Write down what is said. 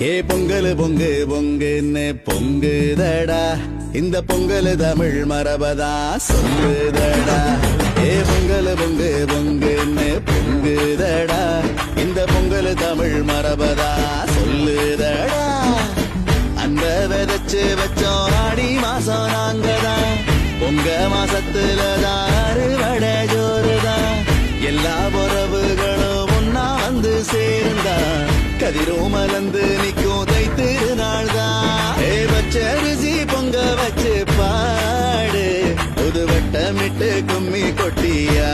ஏ பொங்கல் பொங்கு பொங்குன்னு பொங்குதடா, இந்த பொங்கல் தமிழ் மரபதா சொல்லுதடா. ஏ பொங்கல் பொங்கு பொங்குன்னு பொங்குதடா, இந்த பொங்கல் தமிழ் மரபதா சொல்லுதடா. அந்த விதைச்சு வச்சோம் ஆடி மாசம் நாங்கதான், பொங்க மாசத்துலதான் அறுவடை ஜோறுதான். எல்லா உறவுகளும் ஒன்னா வந்து சேர்ந்தா கதிரும் மலர்ந்து நிக்கும் தைத்திருநாள் தான். பச்சரிசி பொங்க வச்சு பாடு, புது வட்டமிட்டு கும்மி கொட்டியா.